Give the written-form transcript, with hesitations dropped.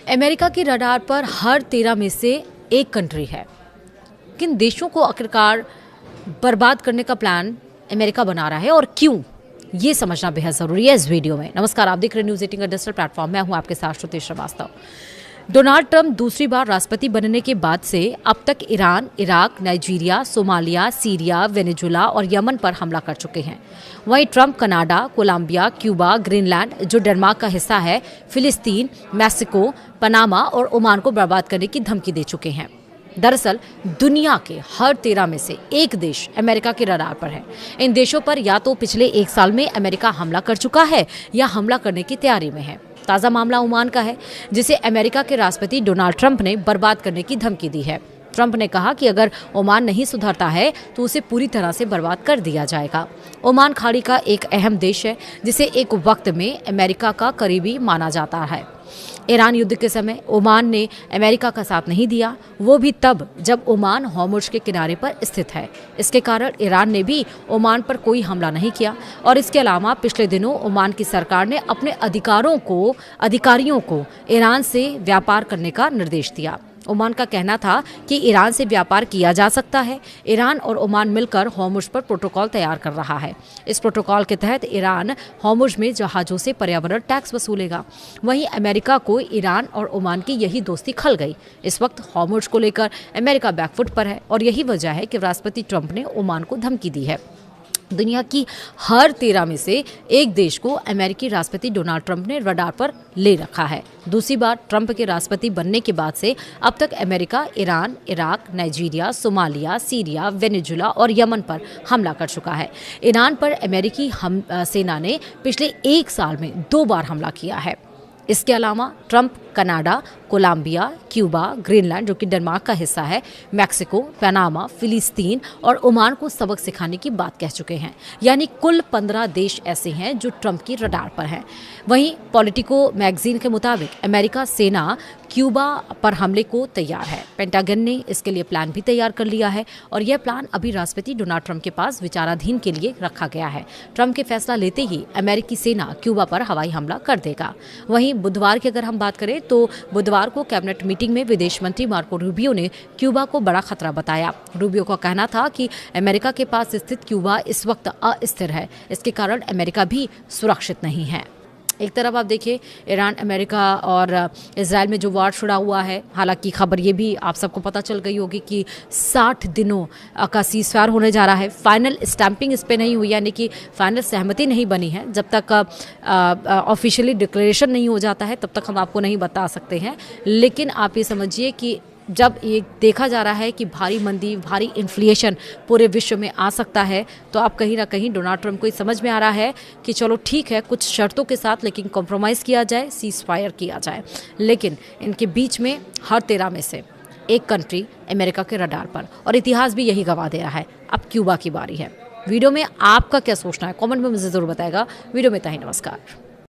America की radar पर हर 13 में से एक कंट्री है। किन देशों को आखिरकार बर्बाद करने का प्लान अमेरिका बना रहा है और क्यों, ये समझना बेहद जरूरी है इस वीडियो में। नमस्कार, आप देख रहे हैं न्यूज़ 18 का डिजिटल प्लेटफॉर्म। मैं हूं आपके साथ श्रुति श्रीवास्तव। डोनाल्ड ट्रंप दूसरी बार राष्ट्रपति बनने के बाद से अब तक Iran, Iraq, Nigeria, Somalia, Syria, Venezuela और यमन पर हमला कर चुके हैं। वहीं Trump Canada, Colombia, Cuba, Greenland जो डेनमार्क का हिस्सा है, फिलिस्तीन, मैक्सिको, पनामा और ओमान को बर्बाद करने की धमकी दे चुके हैं। दरअसल दुनिया के हर 13 में से एक देश अमेरिका के रडार पर है। इन देशों पर या तो पिछले एक साल में अमेरिका हमला कर चुका है या हमला करने की तैयारी में है। ताज़ा मामला ओमान का है, जिसे अमेरिका के राष्ट्रपति डोनाल्ड ट्रंप ने बर्बाद करने की धमकी दी है। ट्रंप ने कहा कि अगर ओमान नहीं सुधरता है तो उसे पूरी तरह से बर्बाद कर दिया जाएगा। ओमान खाड़ी का एक अहम देश है, जिसे एक वक्त में अमेरिका का करीबी माना जाता है। ईरान युद्ध के समय ओमान ने अमेरिका का साथ नहीं दिया, वो भी तब जब ओमान हॉर्मुज़ के किनारे पर स्थित है। इसके कारण ईरान ने भी ओमान पर कोई हमला नहीं किया। और इसके अलावा पिछले दिनों ओमान की सरकार ने अपने अधिकारियों को ईरान से व्यापार करने का निर्देश दिया। ओमान का कहना था कि ईरान से व्यापार किया जा सकता है। ईरान और ओमान मिलकर हॉर्मुज़ पर प्रोटोकॉल तैयार कर रहा है। इस प्रोटोकॉल के तहत ईरान हॉर्मुज़ में जहाज़ों से पर्यावरण टैक्स वसूलेगा। वहीं अमेरिका को ईरान और ओमान की यही दोस्ती खल गई। इस वक्त हॉर्मुज़ को लेकर अमेरिका बैकफुट पर है और यही वजह है कि राष्ट्रपति ट्रंप ने ओमान को धमकी दी है। दुनिया की हर 13 में से एक देश को अमेरिकी राष्ट्रपति डोनाल्ड ट्रंप ने रडार पर ले रखा है। दूसरी बार ट्रंप के राष्ट्रपति बनने के बाद से अब तक America Iran, Iraq, Nigeria, Somalia, Syria, Venezuela और यमन पर हमला कर चुका है। ईरान पर अमेरिकी सेना ने पिछले एक साल में 2 बार हमला किया है। इसके अलावा Trump Canada, Colombia, Cuba, Greenland जो कि डेनमार्क का हिस्सा है, मैक्सिको, पनामा, फिलिस्तीन और ओमान को सबक सिखाने की बात कह चुके हैं। यानी कुल 15 देश ऐसे हैं जो ट्रंप की रडार पर हैं। वहीं पॉलिटिको मैगजीन के मुताबिक अमेरिका सेना क्यूबा पर हमले को तैयार है। पेंटागन ने इसके लिए प्लान भी तैयार कर लिया है और यह प्लान अभी राष्ट्रपति डोनाल्ड ट्रंप के पास विचाराधीन के लिए रखा गया है। ट्रंप के फैसला लेते ही अमेरिकी सेना क्यूबा पर हवाई हमला कर देगा। वहीं बुधवार की अगर हम बात करें तो बुधवार को कैबिनेट मीटिंग में विदेश मंत्री मार्को रूबियो ने क्यूबा को बड़ा खतरा बताया। रूबियो का कहना था कि अमेरिका के पास स्थित क्यूबा इस वक्त अस्थिर है। इसके कारण अमेरिका भी सुरक्षित नहीं है। एक तरफ आप देखिए, ईरान, अमेरिका और इजराइल में जो वार छिड़ा हुआ है। हालांकि खबर ये भी आप सबको पता चल गई होगी कि 60 दिनों का सीज़फायर होने जा रहा है। फाइनल स्टैंपिंग इस पे नहीं हुई, यानी कि फाइनल सहमति नहीं बनी है। जब तक ऑफिशियली डिक्लेरेशन नहीं हो जाता है तब तक हम आपको नहीं बता सकते हैं। लेकिन आप ये समझिए कि जब ये देखा जा रहा है कि भारी मंदी, भारी इन्फ्लेशन पूरे विश्व में आ सकता है, तो अब कहीं ना कहीं डोनाल्ड ट्रंप को समझ में आ रहा है कि चलो ठीक है, कुछ शर्तों के साथ लेकिन कॉम्प्रोमाइज़ किया जाए, सीज़ फायर किया जाए। लेकिन इनके बीच में हर 13 में से एक कंट्री अमेरिका के रडार पर, और इतिहास भी यही गवाह दे रहा है। अब क्यूबा की बारी है। वीडियो में आपका क्या सोचना है, कॉमेंट में मुझे ज़रूर बताएगा। वीडियो में इतना ही, नमस्कार।